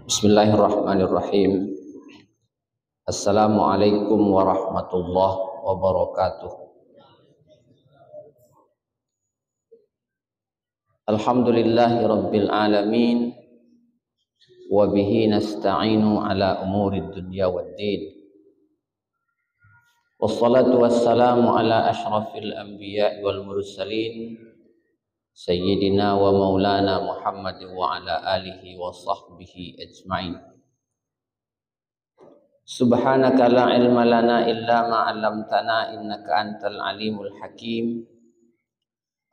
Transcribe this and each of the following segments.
Bismillahirrahmanirrahim. Assalamualaikum warahmatullahi wabarakatuh. Alhamdulillahi rabbil alamin. Wa bihi nasta'inu ala umurid dunya waddin. Wassalatu wassalamu ala ashrafil anbiya wal mursalin Sayyidina wa maulana Muhammad wa ala alihi wa sahbihi ajma'in. Subhanaka la ilma lana illa ma 'allamtana innaka antal alimul hakim.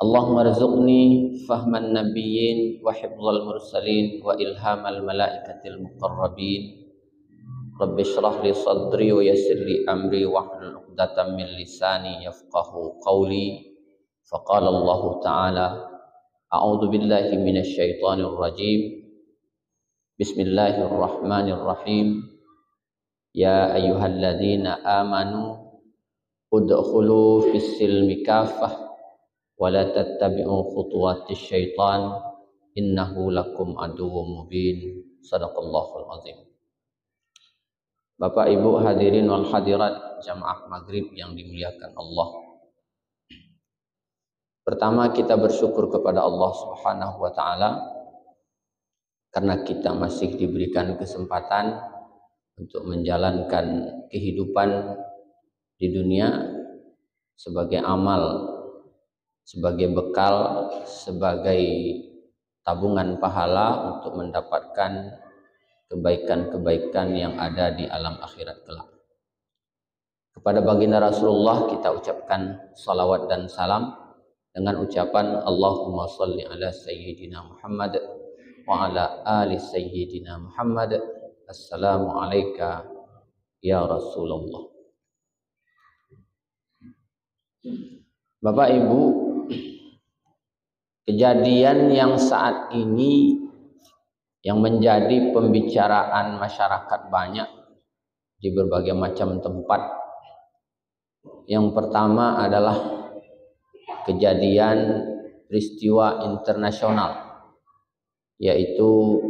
Allahumma rzuqni fahman nabiyyin wa hifdzal mursalin wa ilhamal malaikatil muqarrabin. Rabbi shrah li sadri wa yassir li amri wahlul 'uqdatam min lisani yafqahu qawli. Faqala Allah Ta'ala A'udzu billahi minasy syaithanir rajim. Bismillahirrahmanirrahim. Ya ayyuhalladzina amanu udkhulu fis silmi kaffah wa la tattabi'u khutuwatis syaitan innahu lakum aduwwum mubin. Shadaqallahul azim. Bapak Ibu hadirin wal hadirat jamaah maghrib yang dimuliakan Allah. Pertama, kita bersyukur kepada Allah Subhanahu wa taala karena kita masih diberikan kesempatan untuk menjalankan kehidupan di dunia sebagai amal, sebagai bekal, sebagai tabungan pahala untuk mendapatkan kebaikan-kebaikan yang ada di alam akhirat kelak. Kepada baginda Rasulullah kita ucapkan salawat dan salam dengan ucapan Allahumma salli ala sayyidina Muhammad wa ala ali sayyidina Muhammad. Assalamu alayka ya Rasulullah. Bapak Ibu, kejadian yang saat ini yang menjadi pembicaraan masyarakat banyak di berbagai macam tempat. Yang pertama adalah kejadian peristiwa internasional, yaitu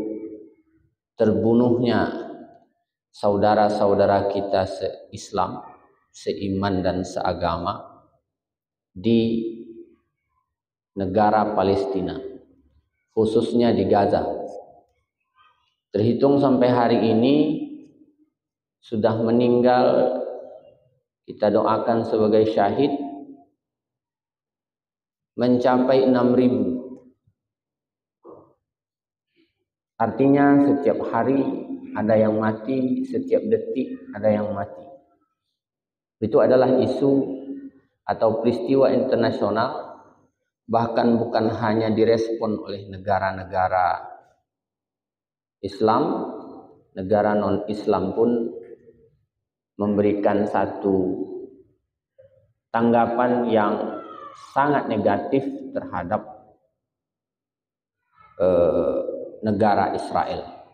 terbunuhnya saudara-saudara kita se-Islam, seiman dan seagama di negara Palestina, khususnya di Gaza. Terhitung sampai hari ini sudah meninggal, kita doakan sebagai syahid, mencapai 6.000. Artinya setiap hari ada yang mati, setiap detik ada yang mati. Itu adalah isu atau peristiwa internasional, bahkan bukan hanya direspon oleh negara-negara Islam, negara non-Islam pun memberikan satu tanggapan yang sangat negatif terhadap negara Israel.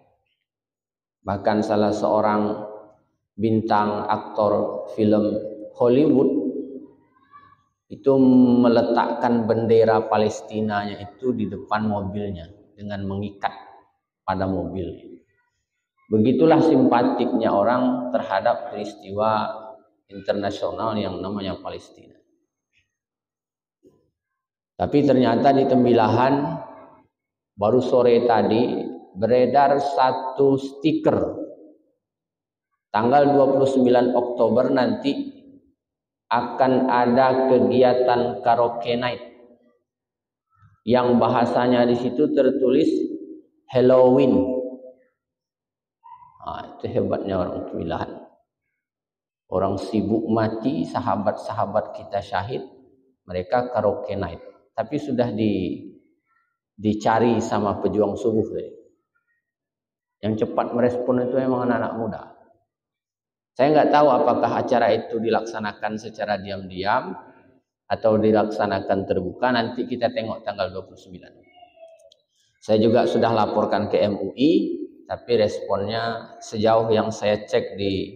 Bahkan salah seorang bintang aktor film Hollywood itu meletakkan bendera Palestinanya itu di depan mobilnya dengan mengikat pada mobil. Begitulah simpatiknya orang terhadap peristiwa internasional yang namanya Palestina. Tapi ternyata di Tembilahan baru sore tadi beredar satu stiker. Tanggal 29 Oktober nanti akan ada kegiatan karaoke night yang bahasanya di situ tertulis Halloween. Itu hebatnya orang Tembilahan. Orang sibuk mati, sahabat-sahabat kita syahid, mereka karaoke night. Tapi sudah dicari sama pejuang subuh tadi. Yang cepat merespon itu memang anak-anak muda. Saya nggak tahu apakah acara itu dilaksanakan secara diam-diam atau dilaksanakan terbuka. Nanti kita tengok tanggal 29. Saya juga sudah laporkan ke MUI, tapi responnya sejauh yang saya cek di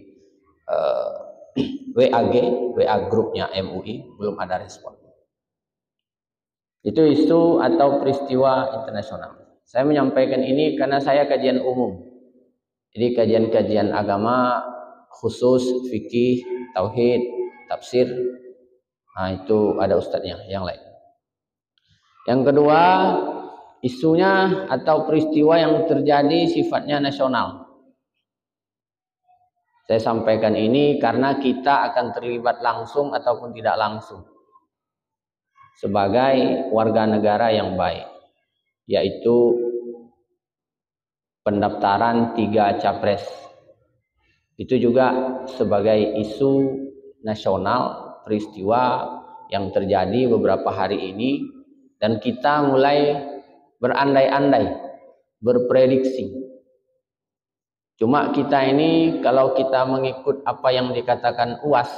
WA grupnya MUI belum ada respon. Itu isu atau peristiwa internasional. Saya menyampaikan ini karena saya kajian umum. Jadi kajian-kajian agama khusus fikih, tauhid, tafsir. Nah, itu ada ustadznya yang lain. Yang kedua, isunya atau peristiwa yang terjadi sifatnya nasional. Saya sampaikan ini karena kita akan terlibat langsung ataupun tidak langsung sebagai warga negara yang baik, yaitu pendaftaran 3 capres. Itu juga sebagai isu nasional, peristiwa yang terjadi beberapa hari ini, dan kita mulai berandai-andai, berprediksi. Cuma kita ini kalau kita mengikut apa yang dikatakan UAS,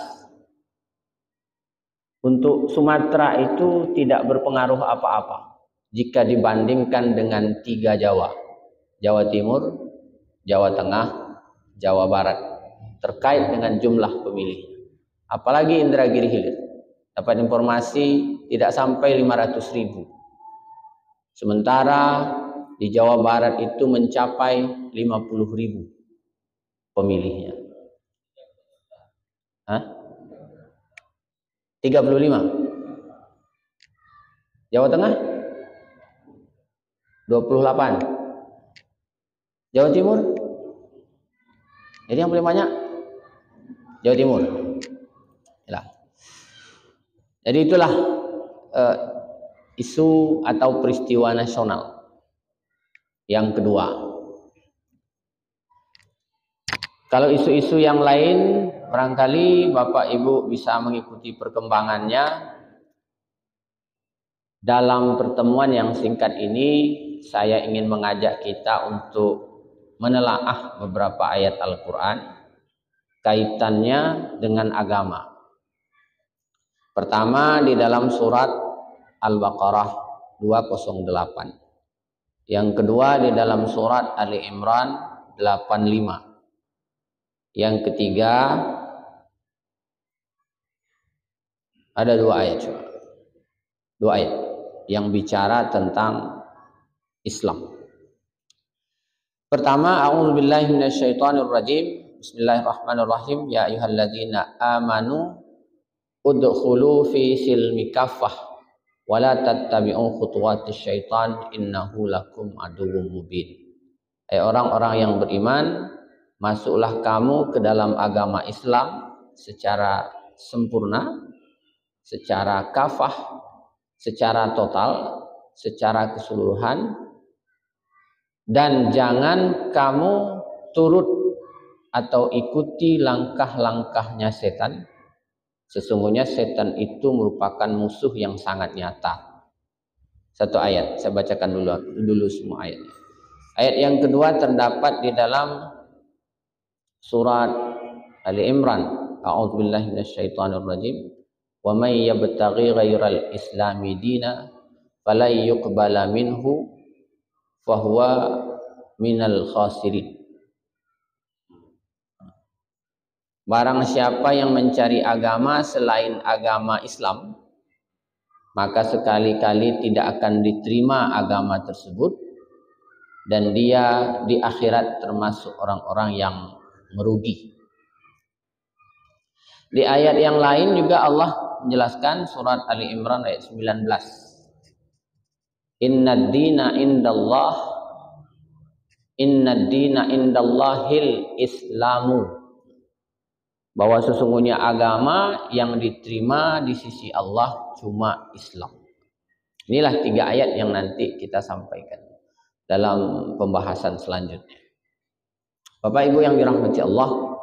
untuk Sumatera itu tidak berpengaruh apa-apa jika dibandingkan dengan 3 Jawa. Jawa Timur, Jawa Tengah, Jawa Barat, terkait dengan jumlah pemilih. Apalagi Indragiri Hilir, dapat informasi tidak sampai 500.000. Sementara di Jawa Barat itu mencapai 50.000 pemilihnya. 35. Jawa Tengah 28. Jawa Timur. Jadi yang paling banyak Jawa Timur. Yalah. Jadi itulah isu atau peristiwa nasional. Yang kedua, kalau isu-isu yang lain barangkali Bapak Ibu bisa mengikuti perkembangannya. Dalam pertemuan yang singkat ini saya ingin mengajak kita untuk menelaah beberapa ayat Al-Quran kaitannya dengan agama. Pertama di dalam surat Al-Baqarah 208. Yang kedua di dalam surat Ali Imran 85. Yang ketiga ada 2 ayat juga. 2 ayat yang bicara tentang Islam. Pertama, a'udzubillahi minasyaitonirrajim. Bismillahirrahmanirrahim. Ya ayyuhalladzina amanu udkhulu fi silmi kaffah wa la tattabi'u khutuwatis syaitan innahu lakum aduwwum mubin. Hai orang-orang yang beriman, masuklah kamu ke dalam agama Islam secara sempurna, secara kafah, secara total, secara keseluruhan, dan jangan kamu turut atau ikuti langkah-langkahnya setan. Sesungguhnya setan itu merupakan musuh yang sangat nyata. 1 ayat, saya bacakan dulu semua ayatnya. Ayat yang kedua terdapat di dalam surat Ali Imran. A'udzubillahi minasyaitonirrajim. Wa may yabtaghi ghairal islami dina falan yuqbala minhu fahuwa minal khasirin. Barang siapa yang mencari agama selain agama Islam, maka sekali-kali tidak akan diterima agama tersebut, dan dia di akhirat termasuk orang-orang yang merugi. Di ayat yang lain juga Allah menjelaskan, surat Ali Imran ayat 19. Innad dina indallahil islamu. Bahwa sesungguhnya agama yang diterima di sisi Allah cuma Islam. Inilah 3 ayat yang nanti kita sampaikan dalam pembahasan selanjutnya. Bapak Ibu yang dirahmati Allah,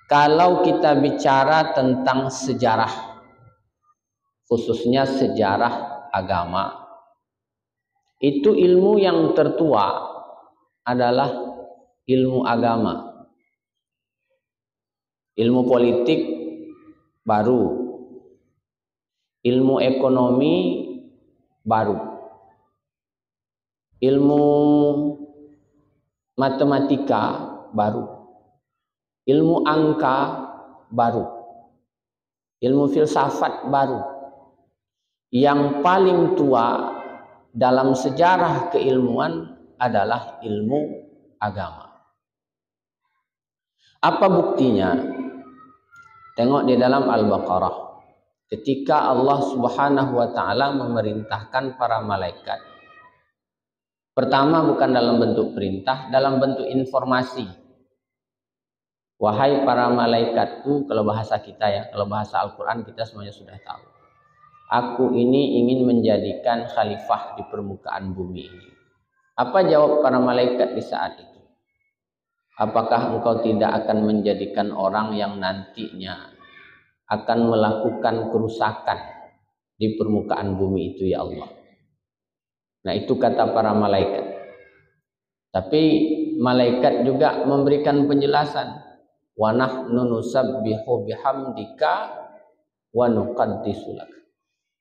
kalau kita bicara tentang sejarah, khususnya sejarah agama, itu ilmu yang tertua adalah ilmu agama. Ilmu politik baru, ilmu ekonomi baru, ilmu matematika baru, ilmu angka baru, ilmu filsafat baru, yang paling tua dalam sejarah keilmuan adalah ilmu agama. Apa buktinya? Tengok di dalam Al-Baqarah. Ketika Allah Subhanahu wa taala memerintahkan para malaikat. Pertama bukan dalam bentuk perintah, dalam bentuk informasi. Wahai para malaikatku, kalau bahasa kita ya, kalau bahasa Al-Quran kita semuanya sudah tahu. Aku ini ingin menjadikan khalifah di permukaan bumi ini. Apa jawab para malaikat di saat itu? Apakah engkau tidak akan menjadikan orang yang nantinya akan melakukan kerusakan di permukaan bumi itu ya Allah? Nah itu kata para malaikat. Tapi malaikat juga memberikan penjelasan. Wa nahnu nusabbihu bihamdika wa nuqaddisu lak.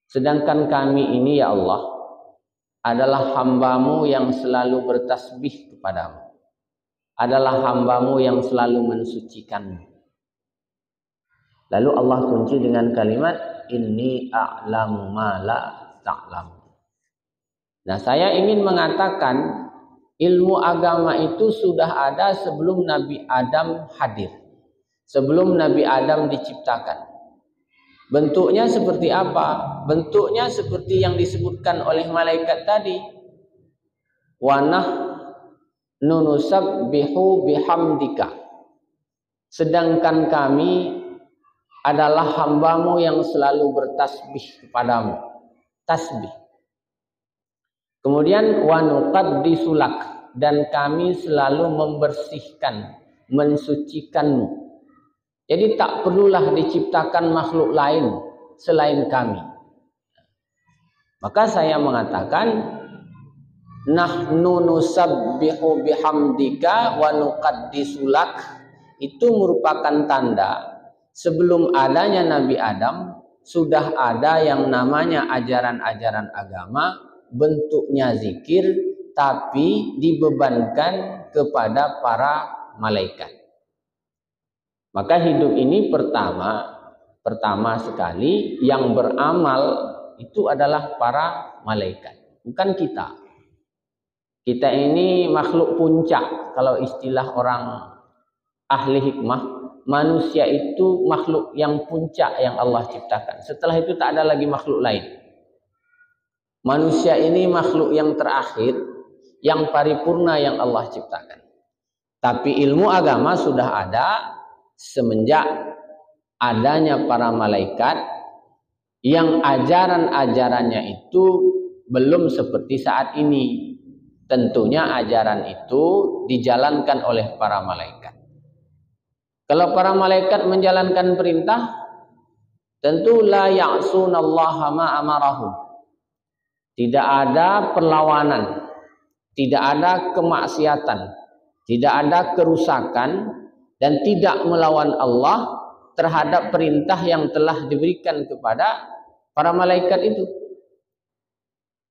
Sedangkan kami ini ya Allah adalah hamba-Mu yang selalu bertasbih kepadamu. Adalah hamba-Mu yang selalu mensucikan-Mu. Lalu Allah kunci dengan kalimat inni a'lamu ma la ta'lamu. Nah, saya ingin mengatakan ilmu agama itu sudah ada sebelum Nabi Adam hadir. Sebelum Nabi Adam diciptakan. Bentuknya seperti apa? Bentuknya seperti yang disebutkan oleh malaikat tadi. Wa nahnu nusabbihu bihamdika. Sedangkan kami adalah hamba-Mu yang selalu bertasbih kepadamu. Tasbih. Kemudian wa nuqaddisu lak, dan kami selalu membersihkan, mensucikan-Mu. Jadi tak perlulah diciptakan makhluk lain selain kami. Maka saya mengatakan nahnu nusabbihu bihamdika wa nuqaddisu lak itu merupakan tanda sebelum adanya Nabi Adam sudah ada yang namanya ajaran-ajaran agama, bentuknya zikir tapi dibebankan kepada para malaikat. Maka hidup ini pertama sekali yang beramal itu adalah para malaikat, bukan kita. Kita ini makhluk puncak. Kalau istilah orang ahli hikmah, manusia itu makhluk yang puncak yang Allah ciptakan. Setelah itu tak ada lagi makhluk lain. Manusia ini makhluk yang terakhir, yang paripurna yang Allah ciptakan. Tapi ilmu agama sudah ada semenjak adanya para malaikat yang ajaran-ajarannya itu belum seperti saat ini. Tentunya ajaran itu dijalankan oleh para malaikat. Kalau para malaikat menjalankan perintah, tentu la ya'sunallaha ma amarahum. Tidak ada perlawanan, tidak ada kemaksiatan, tidak ada kerusakan, dan tidak melawan Allah terhadap perintah yang telah diberikan kepada para malaikat itu.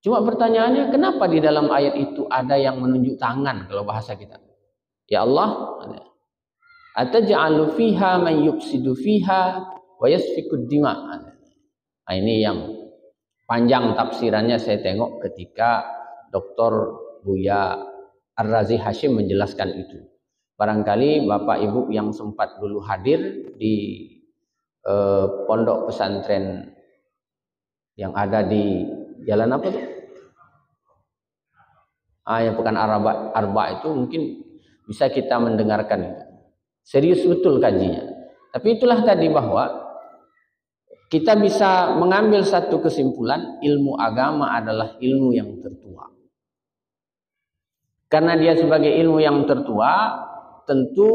Cuma pertanyaannya, kenapa di dalam ayat itu ada yang menunjuk tangan kalau bahasa kita? Ya Allah, ataj'alu fiha man yufsidu fiha wa yasfikud dima. Nah, ini yang panjang tafsirannya saya tengok ketika Dr. Buya Ar-Razi Hashim menjelaskan itu. Barangkali Bapak Ibu yang sempat dulu hadir di pondok pesantren yang ada di jalan apa tuh? Yang Pekan Arba itu mungkin bisa kita mendengarkan itu. Serius betul kajinya. Tapi itulah tadi bahwa kita bisa mengambil satu kesimpulan, ilmu agama adalah ilmu yang tertua. Karena dia sebagai ilmu yang tertua, tentu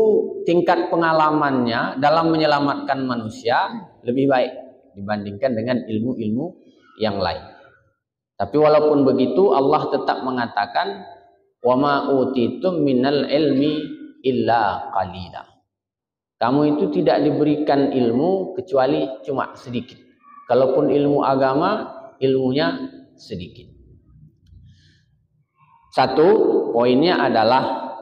tingkat pengalamannya dalam menyelamatkan manusia lebih baik dibandingkan dengan ilmu-ilmu yang lain. Tapi walaupun begitu Allah tetap mengatakan wa ma utitum minal ilmi illa qalila. Kamu itu tidak diberikan ilmu kecuali cuma sedikit. Kalaupun ilmu agama, ilmunya sedikit. Satu, poinnya adalah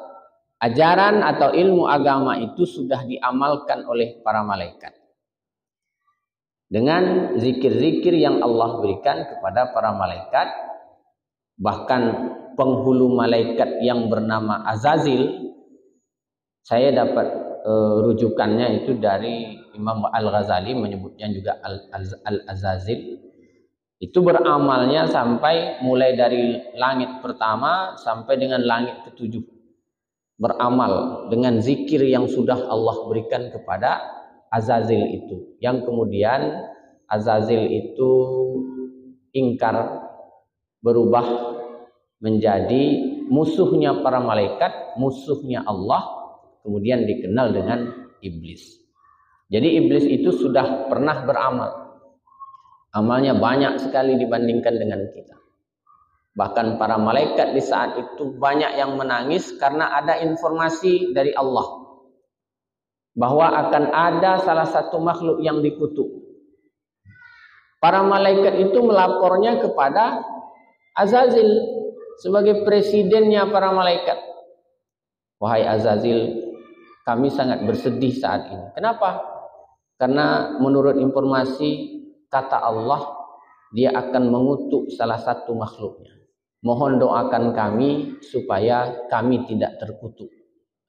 ajaran atau ilmu agama itu sudah diamalkan oleh para malaikat. dengan zikir-zikir yang Allah berikan kepada para malaikat. Bahkan penghulu malaikat yang bernama Azazil, saya dapat rujukannya itu dari Imam Al-Ghazali, menyebutnya juga Al-Azazil. Itu beramalnya sampai mulai dari langit pertama sampai dengan langit ketujuh. Beramal dengan zikir yang sudah Allah berikan kepada Azazil itu. Yang kemudian Azazil itu ingkar, berubah menjadi musuhnya para malaikat, musuhnya Allah, kemudian dikenal dengan iblis. Jadi iblis itu sudah pernah beramal. Amalnya banyak sekali dibandingkan dengan kita. Bahkan para malaikat di saat itu banyak yang menangis karena ada informasi dari Allah bahwa akan ada salah satu makhluk yang dikutuk. Para malaikat itu melapornya kepada Azazil sebagai presidennya para malaikat. Wahai Azazil, kami sangat bersedih saat ini. Kenapa? Karena menurut informasi kata Allah, dia akan mengutuk salah satu makhluknya. Mohon doakan kami supaya kami tidak terkutuk.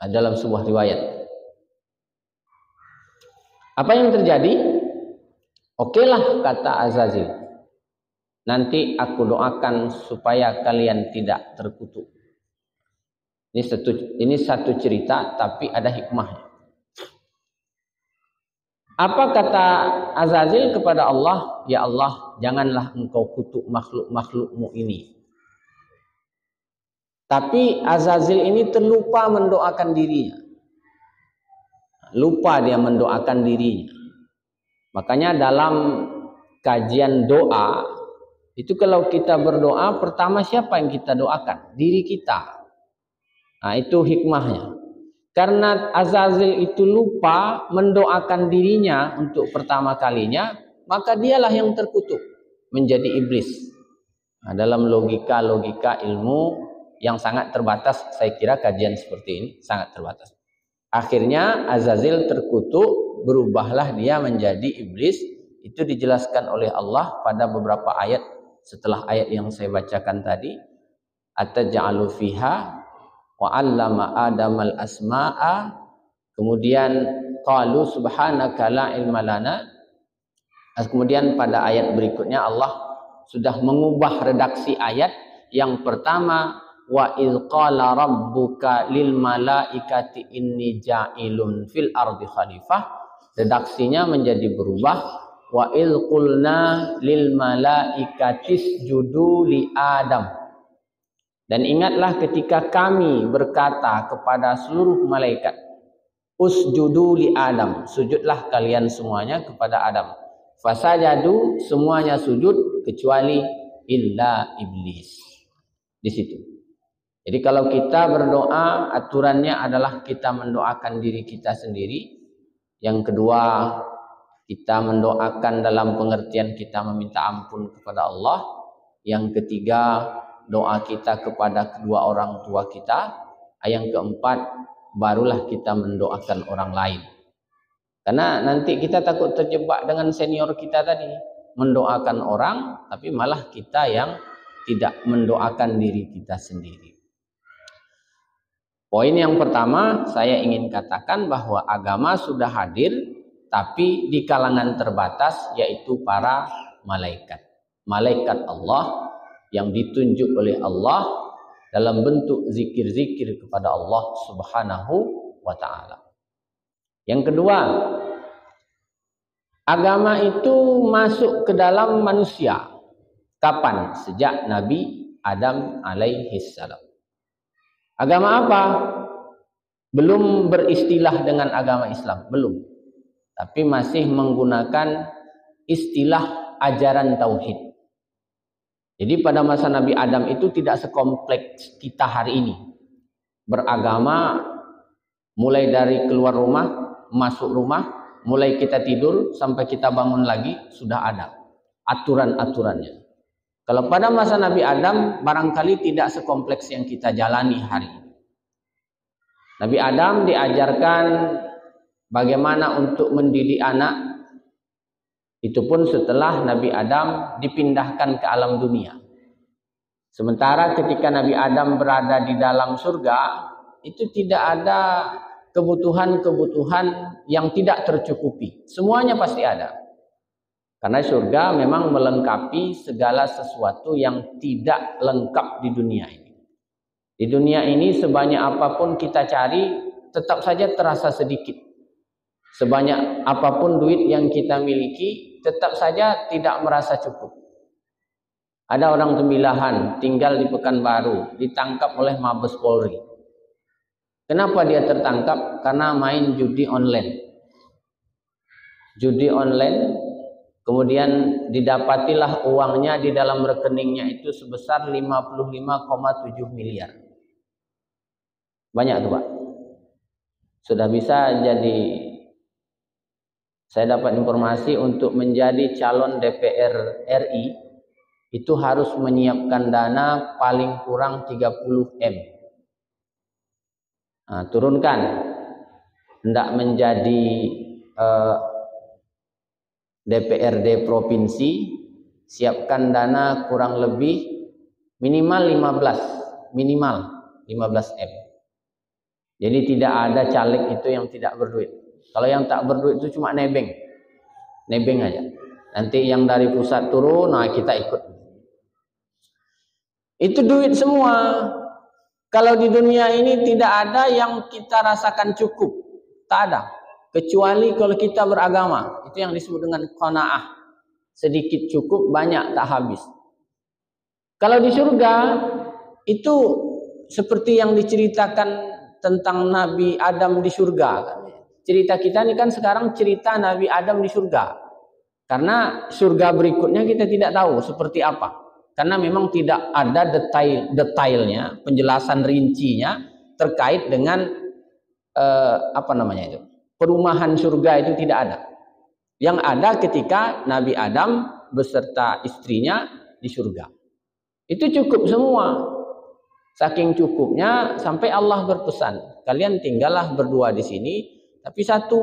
Dalam sebuah riwayat. Apa yang terjadi? Okelah, kata Azazil. Nanti aku doakan supaya kalian tidak terkutuk. Ini satu cerita, tapi ada hikmahnya. Apa kata Azazil kepada Allah? Ya Allah, janganlah engkau kutuk makhluk-makhlukmu ini. Tapi Azazil ini terlupa mendoakan dirinya. Lupa dia mendoakan dirinya. Makanya dalam kajian doa, itu kalau kita berdoa, pertama siapa yang kita doakan? Diri kita. Nah, itu hikmahnya. Karena Azazil itu lupa mendoakan dirinya untuk pertama kalinya, maka dialah yang terkutuk menjadi iblis. Nah, dalam logika ilmu yang sangat terbatas, saya kira kajian seperti ini sangat terbatas. Akhirnya Azazil terkutuk, berubahlah dia menjadi iblis. Itu dijelaskan oleh Allah pada beberapa ayat setelah ayat yang saya bacakan tadi. Ataj'alu fiha wa 'allama Adamal asma'a, kemudian qalu subhanaka la ilma lana. Kemudian pada ayat berikutnya Allah sudah mengubah redaksi ayat. Yang pertama, wa idz qala rabbuka lil malaikati inni ja'ilun fil ardi khalifah. Redaksinya menjadi berubah, wa idz qulna lil malaikati isjudu li Adam. Dan ingatlah ketika kami berkata kepada seluruh malaikat, usjudu li Adam, sujudlah kalian semuanya kepada Adam. Fasajadu, semuanya sujud kecuali illa iblis. Di situ. Jadi kalau kita berdoa, aturannya adalah kita mendoakan diri kita sendiri. Yang kedua, kita mendoakan dalam pengertian kita meminta ampun kepada Allah. Yang ketiga, doa kita kepada kedua orang tua kita. Yang keempat, barulah kita mendoakan orang lain. Karena nanti kita takut terjebak dengan senior kita tadi, mendoakan orang, tapi malah kita yang tidak mendoakan diri kita sendiri. Poin yang pertama, saya ingin katakan bahwa agama sudah hadir, tapi di kalangan terbatas, yaitu para malaikat. Malaikat Allah yang ditunjuk oleh Allah dalam bentuk zikir-zikir kepada Allah Subhanahu wa ta'ala. Yang kedua, agama itu masuk ke dalam manusia. Kapan? Sejak Nabi Adam alaihissalam. Agama apa? Belum beristilah dengan agama Islam, belum. Tapi masih menggunakan istilah ajaran tauhid. Jadi pada masa Nabi Adam itu tidak sekompleks kita hari ini. Beragama mulai dari keluar rumah, masuk rumah, mulai kita tidur sampai kita bangun lagi sudah ada aturan-aturannya. Kalau pada masa Nabi Adam barangkali tidak sekompleks yang kita jalani hari ini. Nabi Adam diajarkan bagaimana untuk mendidik anak, Itu pun setelah Nabi Adam dipindahkan ke alam dunia. Sementara ketika Nabi Adam berada di dalam surga, itu tidak ada kebutuhan-kebutuhan yang tidak tercukupi. Semuanya pasti ada. Karena surga memang melengkapi segala sesuatu yang tidak lengkap di dunia ini. Di dunia ini sebanyak apapun kita cari, tetap saja terasa sedikit. Sebanyak apapun duit yang kita miliki, tetap saja tidak merasa cukup. Ada orang Tembilahan tinggal di Pekanbaru, ditangkap oleh Mabes Polri. Kenapa dia tertangkap? Karena main judi online. Judi online, kemudian didapatilah uangnya di dalam rekeningnya itu sebesar 55,7 miliar. Banyak tuh Pak. Sudah bisa jadi, saya dapat informasi untuk menjadi calon DPR RI, itu harus menyiapkan dana paling kurang 30 M. Nah, turunkan, hendak menjadi DPRD provinsi, siapkan dana kurang lebih minimal 15 M. Jadi tidak ada caleg itu yang tidak berduit. Kalau yang tak berduit itu cuma nebeng aja. Nanti yang dari pusat turun, nah kita ikut. Itu duit semua. Kalau di dunia ini tidak ada yang kita rasakan cukup, tak ada. Kecuali kalau kita beragama, itu yang disebut dengan qanaah. Sedikit cukup, banyak tak habis. Kalau di surga, itu seperti yang diceritakan tentang Nabi Adam di surga. Cerita kita ini kan sekarang cerita Nabi Adam di surga. Karena surga berikutnya kita tidak tahu seperti apa. Karena memang tidak ada detailnya, penjelasan rincinya terkait dengan perumahan surga itu tidak ada. Yang ada ketika Nabi Adam beserta istrinya di surga. Itu cukup semua. Saking cukupnya sampai Allah berpesan, kalian tinggallah berdua di sini, tapi satu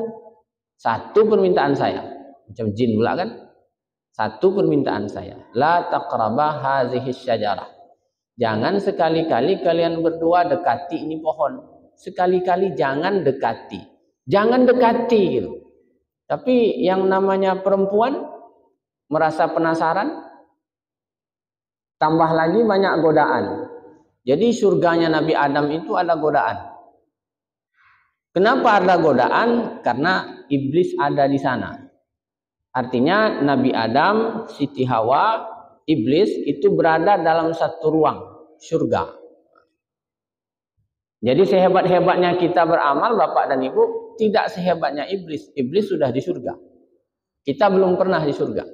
permintaan saya. Macam jin pula kan? Satu permintaan saya, la taqrabah hazihi syajarah. Jangan sekali-kali kalian berdua dekati ini pohon. Sekali-kali jangan dekati. Jangan dekati gitu. Tapi yang namanya perempuan merasa penasaran, tambah lagi banyak godaan. Jadi surganya Nabi Adam itu ada godaan. Kenapa ada godaan? Karena iblis ada di sana. Artinya Nabi Adam, Siti Hawa, iblis itu berada dalam satu ruang, surga. Jadi sehebat-hebatnya kita beramal, Bapak dan Ibu, tidak sehebatnya iblis. Iblis sudah di surga. Kita belum pernah di surga.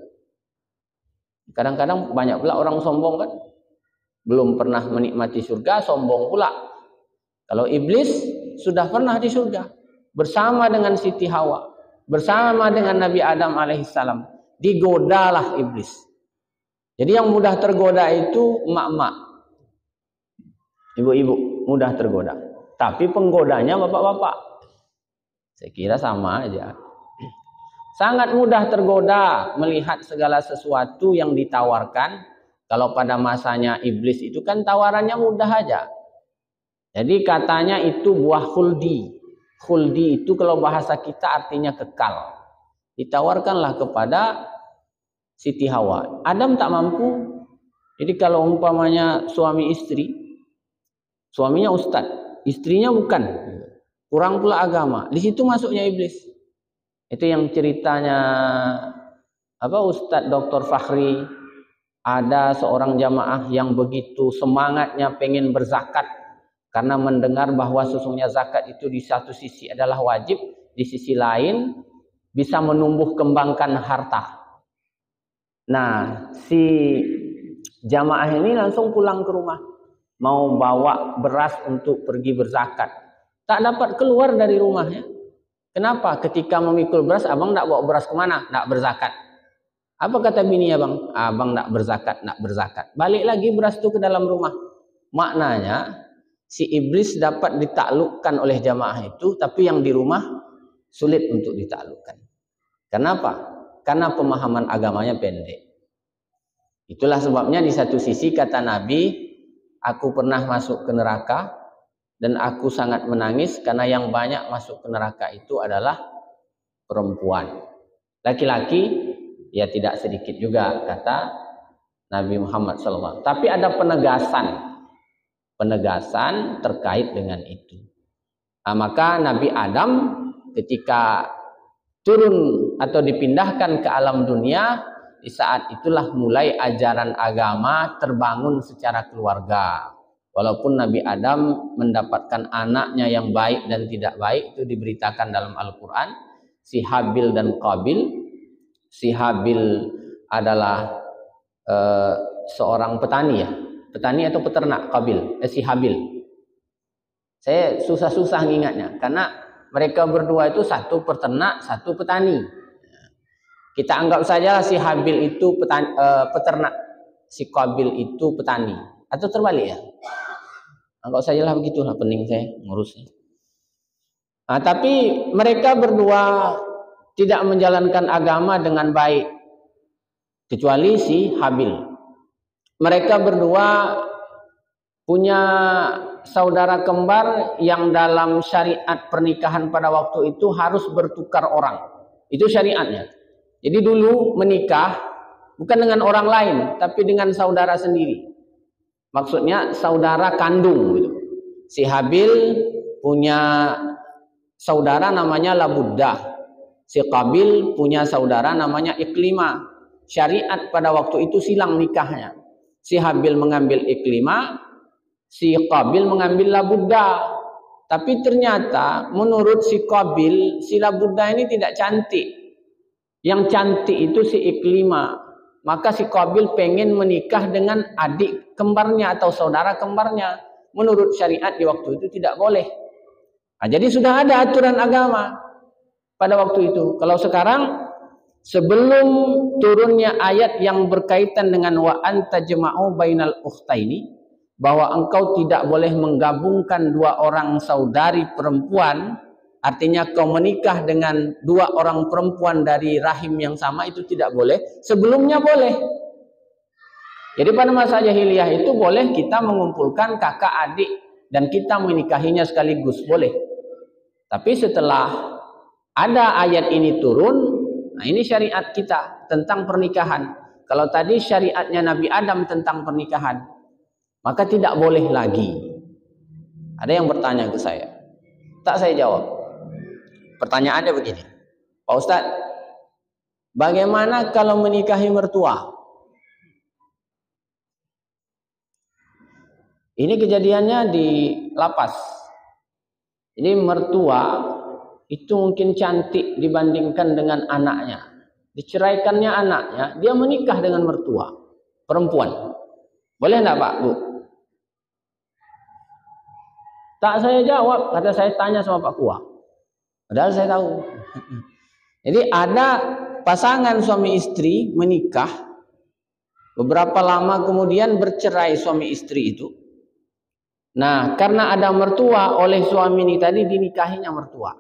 Kadang-kadang banyak pula orang sombong kan. Belum pernah menikmati surga, sombong pula. Kalau iblis sudah pernah di surga. Bersama dengan Siti Hawa. Bersama dengan Nabi Adam alaihissalam, digodalah iblis. Jadi yang mudah tergoda itu emak-emak, ibu-ibu mudah tergoda. Tapi penggodanya bapak-bapak, saya kira sama aja. Sangat mudah tergoda melihat segala sesuatu yang ditawarkan. Kalau pada masanya iblis itu kan tawarannya mudah aja. Jadi katanya itu buah khuldi. Khuldi itu kalau bahasa kita artinya kekal. Ditawarkanlah kepada Siti Hawa. Adam tak mampu. Jadi kalau umpamanya suami istri, suaminya ustadz, istrinya bukan, kurang pula agama. Di situ masuknya iblis. Itu yang ceritanya Ustadz Dr. Fakhri. Ada seorang jamaah yang begitu semangatnya pengen berzakat. Karena mendengar bahwa sesungguhnya zakat itu di satu sisi adalah wajib, di sisi lain bisa menumbuh kembangkan harta. Nah, si jamaah ini langsung pulang ke rumah. Mau bawa beras untuk pergi berzakat. Tak dapat keluar dari rumahnya. Kenapa? Ketika memikul beras, abang tak bawa beras kemana? Tak berzakat. Apa kata bini abang? Abang tak berzakat, tak berzakat. Balik lagi beras itu ke dalam rumah. Maknanya, si iblis dapat ditaklukkan oleh jamaah itu, tapi yang di rumah sulit untuk ditaklukkan. Kenapa? karena pemahaman agamanya pendek. Itulah sebabnya di satu sisi kata Nabi, aku pernah masuk ke neraka dan aku sangat menangis karena yang banyak masuk ke neraka itu adalah perempuan. Laki-laki ya tidak sedikit juga kata Nabi Muhammad SAW. Tapi ada penegasan terkait dengan itu. Nah, maka Nabi Adam ketika turun atau dipindahkan ke alam dunia, di saat itulah mulai ajaran agama terbangun secara keluarga. Walaupun Nabi Adam mendapatkan anaknya yang baik dan tidak baik, itu diberitakan dalam Al-Quran. Si Habil dan Qabil. Si Habil adalah seorang petani ya. Petani atau peternak Qabil. Si Habil. Saya susah-susah ngingatnya. Karena mereka berdua itu satu peternak, satu petani. Kita anggap saja si Habil itu peternak, si Qabil itu petani. Atau terbalik ya? Anggap sajalah begitulah, pening saya ngurusnya. Nah, tapi mereka berdua tidak menjalankan agama dengan baik. Kecuali si Habil. Mereka berdua punya saudara kembar yang dalam syariat pernikahan pada waktu itu harus bertukar orang. Itu syariatnya. Jadi dulu menikah bukan dengan orang lain, tapi dengan saudara sendiri. Maksudnya saudara kandung gitu. Si Habil punya saudara namanya Labuddah. Si Qabil punya saudara namanya Iklimah. Syariat pada waktu itu silang nikahnya. Si Habil mengambil Iklimah, si Qabil mengambil Labuddah. Tapi ternyata menurut si Qabil, si Labuddah ini tidak cantik. Yang cantik itu si Iklimah. Maka si Qabil pengen menikah dengan adik kembarnya atau saudara kembarnya. Menurut syariat di waktu itu tidak boleh. Nah, jadi sudah ada aturan agama pada waktu itu. Kalau sekarang, sebelum turunnya ayat yang berkaitan dengan wa anta jama'u bainal ukhtaini, bahwa engkau tidak boleh menggabungkan dua orang saudari perempuan, artinya kau menikah dengan dua orang perempuan dari rahim yang sama, itu tidak boleh. Sebelumnya boleh. Jadi pada masa jahiliyah itu boleh kita mengumpulkan kakak adik dan kita menikahinya sekaligus, boleh. Tapi setelah ada ayat ini turun, nah ini syariat kita tentang pernikahan. Kalau tadi syariatnya Nabi Adam tentang pernikahan, maka tidak boleh lagi. Ada yang bertanya ke saya, tak saya jawab. Pertanyaannya begini, Pak Ustadz, bagaimana kalau menikahi mertua? Ini kejadiannya di lapas. Ini mertua itu mungkin cantik dibandingkan dengan anaknya. Diceraikannya anaknya, dia menikah dengan mertua perempuan. Boleh enggak Pak, Bu? Tak saya jawab, kata saya tanya sama Pak Kuah. Padahal saya tahu. Jadi ada pasangan suami istri menikah, beberapa lama kemudian bercerai suami istri itu. Nah, karena ada mertua, oleh suami ini tadi dinikahinya mertua.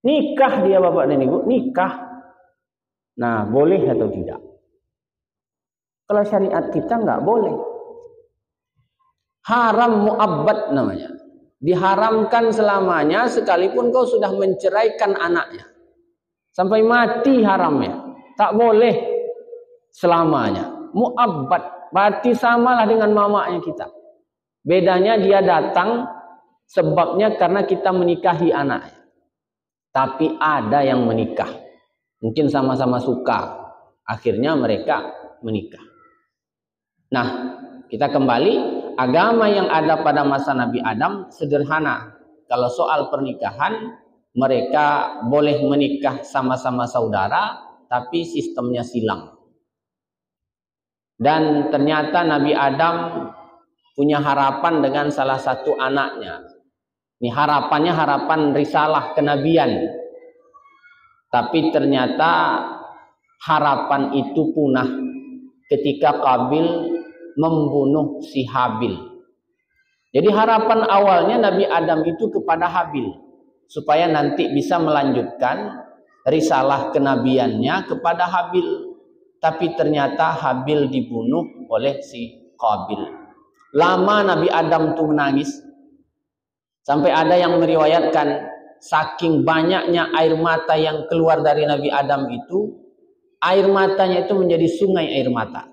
Nikah dia Bapak dan Ibu, nikah. Nah, boleh atau tidak? Kalau syariat kita nggak boleh. Haram mu'abbad namanya. Diharamkan selamanya sekalipun kau sudah menceraikan anaknya. Sampai mati haramnya. Tak boleh selamanya. Mu'abbad. Berarti samalah dengan mamanya kita. Bedanya dia datang sebabnya karena kita menikahi anaknya. Tapi ada yang menikah. Mungkin sama-sama suka. Akhirnya mereka menikah. Nah, kita kembali. Agama yang ada pada masa Nabi Adam sederhana. Kalau soal pernikahan, mereka boleh menikah sama-sama saudara, tapi sistemnya silang. Dan ternyata Nabi Adam punya harapan dengan salah satu anaknya. Ini harapannya harapan risalah kenabian. Tapi ternyata harapan itu punah ketika Qabil membunuh si Habil. Jadi harapan awalnya Nabi Adam itu kepada Habil supaya nanti bisa melanjutkan risalah kenabiannya kepada Habil. Tapi ternyata Habil dibunuh oleh si Qabil. Lama Nabi Adam itu menangis. Sampai ada yang meriwayatkan saking banyaknya air mata yang keluar dari Nabi Adam itu, air matanya itu menjadi sungai air mata.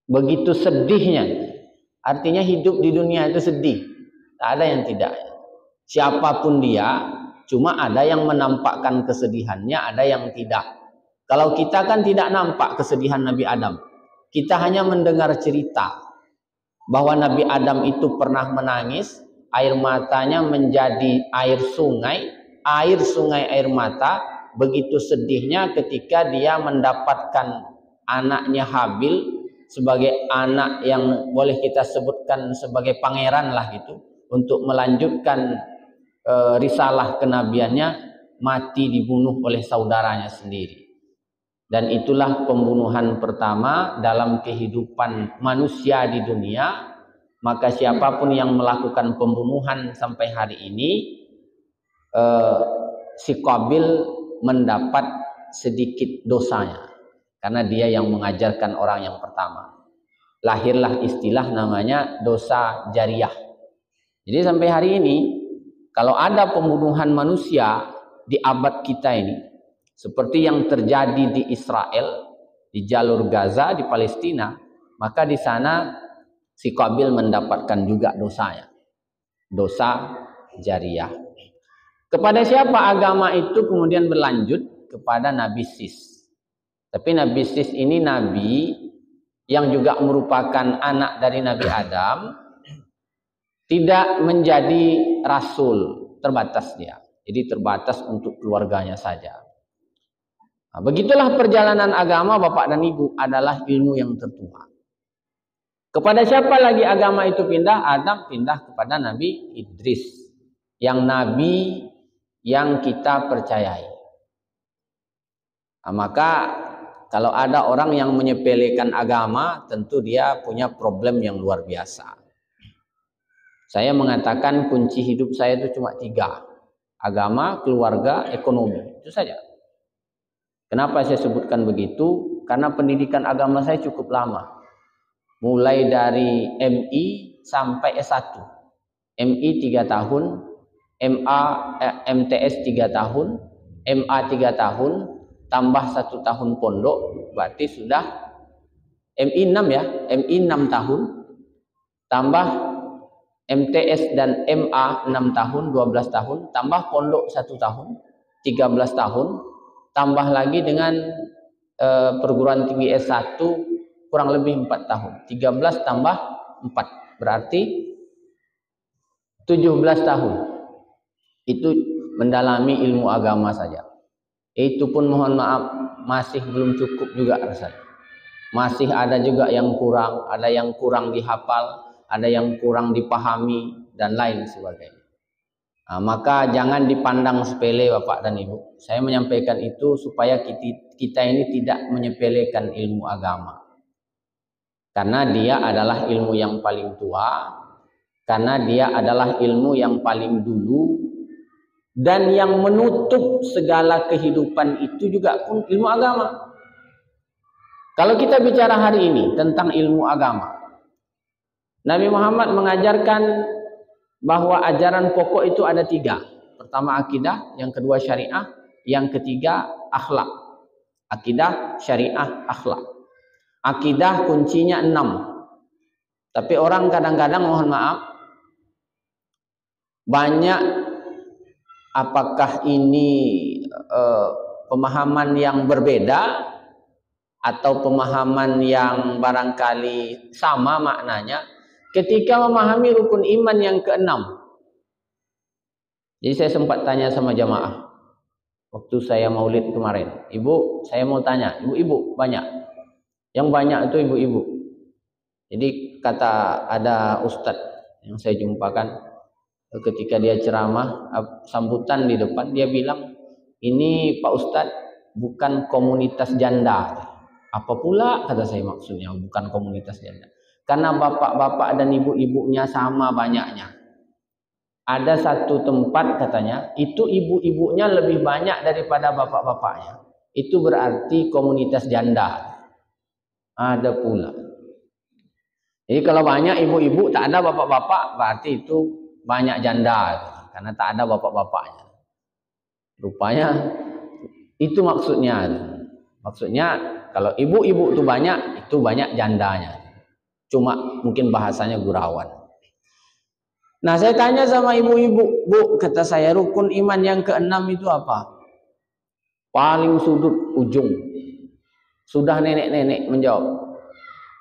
Begitu sedihnya. Artinya hidup di dunia itu sedih. Tak ada yang tidak. Siapapun dia, cuma ada yang menampakkan kesedihannya, ada yang tidak. Kalau kita kan tidak nampak kesedihan Nabi Adam. Kita hanya mendengar cerita bahwa Nabi Adam itu pernah menangis, air matanya menjadi air sungai air mata. Begitu sedihnya ketika dia mendapatkan anaknya Habil sebagai anak yang boleh kita sebutkan sebagai pangeran lah gitu, untuk melanjutkan risalah kenabiannya, mati dibunuh oleh saudaranya sendiri. Dan itulah pembunuhan pertama dalam kehidupan manusia di dunia. Maka siapapun yang melakukan pembunuhan sampai hari ini, si Qabil mendapat sedikit dosanya, karena dia yang mengajarkan orang yang pertama. Lahirlah istilah namanya dosa jariyah. Jadi sampai hari ini, kalau ada pembunuhan manusia di abad kita ini, seperti yang terjadi di Israel, di jalur Gaza, di Palestina, maka di sana si Qabil mendapatkan juga dosanya, dosa jariyah. Kepada siapa agama itu kemudian berlanjut? Kepada Nabi Sis. Tapi Nabi Sis ini nabi yang juga merupakan anak dari Nabi Adam, tidak menjadi rasul, terbatas dia. Jadi terbatas untuk keluarganya saja. Nah, begitulah perjalanan agama Bapak dan Ibu, adalah ilmu yang tertua. Kepada siapa lagi agama itu pindah? Adam pindah kepada Nabi Idris, yang nabi yang kita percayai. Nah, maka kalau ada orang yang menyepelekan agama, tentu dia punya problem yang luar biasa. Saya mengatakan kunci hidup saya itu cuma 3. Agama, keluarga, ekonomi. Itu saja. Kenapa saya sebutkan begitu? Karena pendidikan agama saya cukup lama. Mulai dari MI sampai S1. MI 3 tahun, MTS 3 tahun, MA 3 tahun, tambah 1 tahun pondok, berarti sudah MI 6 ya, MI 6 tahun, tambah MTS dan MA 6 tahun, 12 tahun, tambah pondok 1 tahun, 13 tahun, tambah lagi dengan perguruan tinggi S1 kurang lebih 4 tahun, 13 tambah 4, berarti 17 tahun. Itu mendalami ilmu agama saja. Itu pun mohon maaf masih belum cukup juga rasanya. Masih ada juga yang kurang, ada yang kurang dihafal, ada yang kurang dipahami, dan lain sebagainya. Nah, maka jangan dipandang sepele Bapak dan Ibu. Saya menyampaikan itu supaya kita ini tidak menyepelekan ilmu agama. Karena dia adalah ilmu yang paling tua, karena dia adalah ilmu yang paling dulu, dan yang menutup segala kehidupan itu juga pun ilmu agama. Kalau kita bicara hari ini tentang ilmu agama, Nabi Muhammad mengajarkan bahwa ajaran pokok itu ada 3. Pertama akidah, yang kedua syariah, yang ketiga akhlak. Akidah, syariah, akhlak. Akidah kuncinya 6. Tapi orang kadang-kadang mohon maaf, banyak, apakah ini pemahaman yang berbeda atau pemahaman yang barangkali sama maknanya ketika memahami rukun iman yang ke-6. Jadi saya sempat tanya sama jamaah waktu saya maulid kemarin, Ibu, saya mau tanya, ibu-ibu banyak, yang banyak itu ibu-ibu. Jadi kata ada ustadz yang saya jumpakan, ketika dia ceramah, sambutan di depan, dia bilang, ini Pak Ustadz bukan komunitas janda. Apa pula kata saya maksudnya bukan komunitas janda? Karena bapak-bapak dan ibu-ibunya sama banyaknya. ada satu tempat katanya, itu ibu-ibunya lebih banyak daripada bapak-bapaknya. Itu berarti komunitas janda. Ada pula. Jadi kalau banyak ibu-ibu tak ada bapak-bapak, berarti itu banyak janda. Karena tak ada bapak-bapaknya. Rupanya itu maksudnya. Maksudnya kalau ibu-ibu itu banyak jandanya. Cuma mungkin bahasanya gurauan. Nah, saya tanya sama ibu-ibu, Bu, kata saya, rukun iman yang keenam itu apa? Paling sudut ujung. Sudah nenek-nenek menjawab.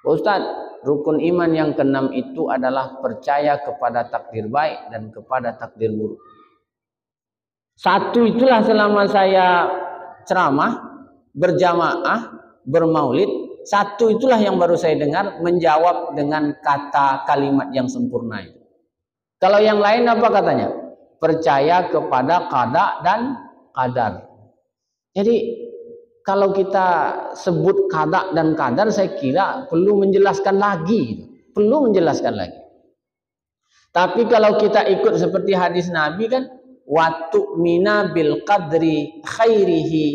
Ustaz, rukun iman yang keenam itu adalah percaya kepada takdir baik dan kepada takdir buruk. Satu itulah selama saya ceramah, berjamaah, bermaulid, satu itulah yang baru saya dengar menjawab dengan kata kalimat yang sempurna itu. Kalau yang lain apa katanya? Percaya kepada qada dan qadar. Jadi kalau kita sebut qada dan qadar, saya kira perlu menjelaskan lagi. Perlu menjelaskan lagi. Tapi kalau kita ikut seperti hadis Nabi kan, wa tu'mina bil qadri khairihi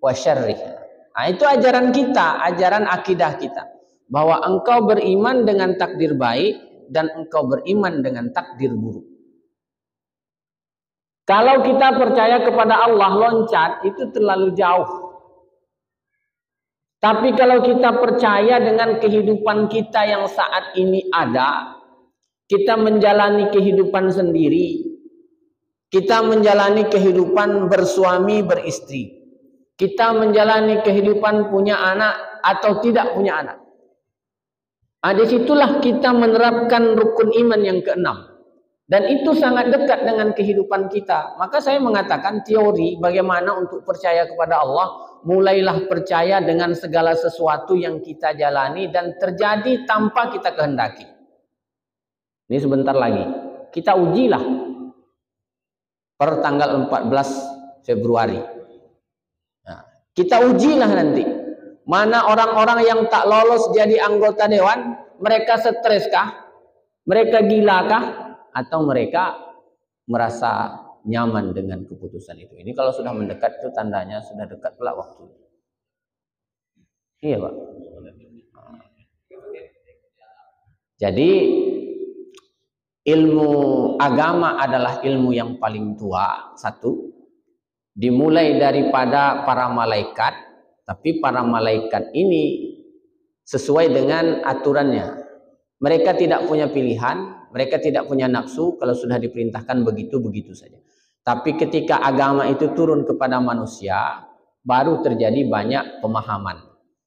wa syarrihi. Nah, itu ajaran kita, ajaran akidah kita. Bahwa engkau beriman dengan takdir baik dan engkau beriman dengan takdir buruk. Kalau kita percaya kepada Allah loncat, itu terlalu jauh. Tapi kalau kita percaya dengan kehidupan kita yang saat ini ada, kita menjalani kehidupan sendiri, kita menjalani kehidupan bersuami beristri, kita menjalani kehidupan punya anak atau tidak punya anak. Disitulah kita menerapkan rukun iman yang keenam. Dan itu sangat dekat dengan kehidupan kita. Maka saya mengatakan teori bagaimana untuk percaya kepada Allah. Mulailah percaya dengan segala sesuatu yang kita jalani dan terjadi tanpa kita kehendaki. Ini sebentar lagi. Kita ujilah. Per tanggal 14 Februari. Nah, kita ujilah nanti. Mana orang-orang yang tak lolos jadi anggota dewan, mereka stres kah? Mereka gila kah? Atau mereka merasa nyaman dengan keputusan itu? Ini kalau sudah mendekat itu tandanya sudah dekat pula waktu. Iya, Pak. Jadi ilmu agama adalah ilmu yang paling tua, satu. Dimulai daripada para malaikat. Tapi para malaikat ini sesuai dengan aturannya. Mereka tidak punya pilihan, mereka tidak punya nafsu, kalau sudah diperintahkan begitu-begitu saja. Tapi ketika agama itu turun kepada manusia, baru terjadi banyak pemahaman.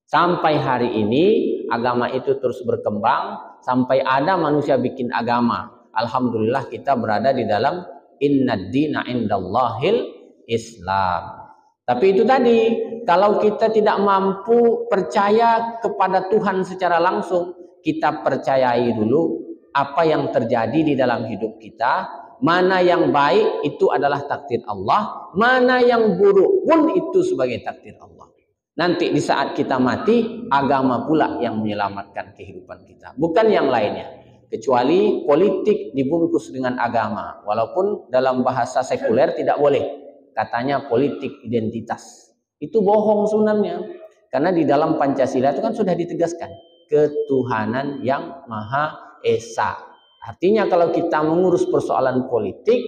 Sampai hari ini agama itu terus berkembang, sampai ada manusia bikin agama. Alhamdulillah kita berada di dalam innad dina indallahil Islam. Tapi itu tadi, kalau kita tidak mampu percaya kepada Tuhan secara langsung, kita percayai dulu apa yang terjadi di dalam hidup kita. Mana yang baik itu adalah takdir Allah, mana yang buruk pun itu sebagai takdir Allah. Nanti di saat kita mati, agama pula yang menyelamatkan kehidupan kita, bukan yang lainnya. Kecuali politik dibungkus dengan agama, walaupun dalam bahasa sekuler tidak boleh. Katanya politik identitas. Itu bohong sebenarnya. Karena di dalam Pancasila itu kan sudah ditegaskan ketuhanan yang Maha Esa. Artinya kalau kita mengurus persoalan politik,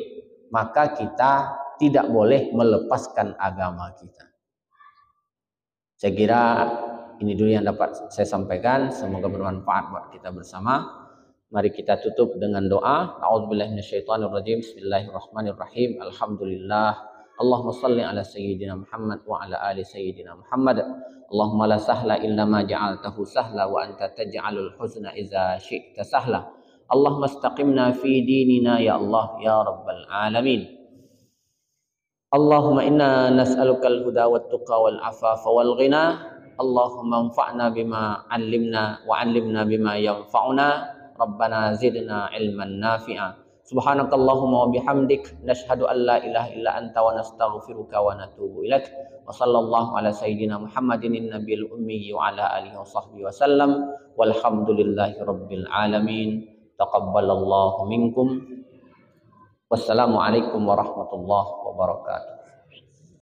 maka kita tidak boleh melepaskan agama kita. Saya kira ini dulu yang dapat saya sampaikan. Semoga bermanfaat buat kita bersama. Mari kita tutup dengan doa. A'udzubillahi minasyaitonirrajim. Bismillahirrahmanirrahim. Alhamdulillah. Allahumma salli ala sayyidina Muhammad wa ala ali sayyidina Muhammad. Allahumma la sahla illa ma ja'altahu sahla wa anta taj'alul huzna idza syi'ta sahla. Allahumma istaqimna fi dinina ya Allah ya rabbal alamin. Allahumma inna nas'alukal huda wat tuqa wal afafa wal ghina. Allahumma anfa'na bima 'allimna wa 'allimna bima yanfa'una. Rabbana zidna ilman nafi'a. Subhanakallahumma wa bihamdik nashhadu an la ilaha illa anta wa nastaghfiruka wa natubu ilaik. Wa sallallahu ala sayyidina Muhammadin nabiyil ummi wa ala alihi wa sahbihi wa sallam. Walhamdulillahi rabbil alamin. Taqabbalallahu minkum Wassalamualaikum warahmatullahi wabarakatuh.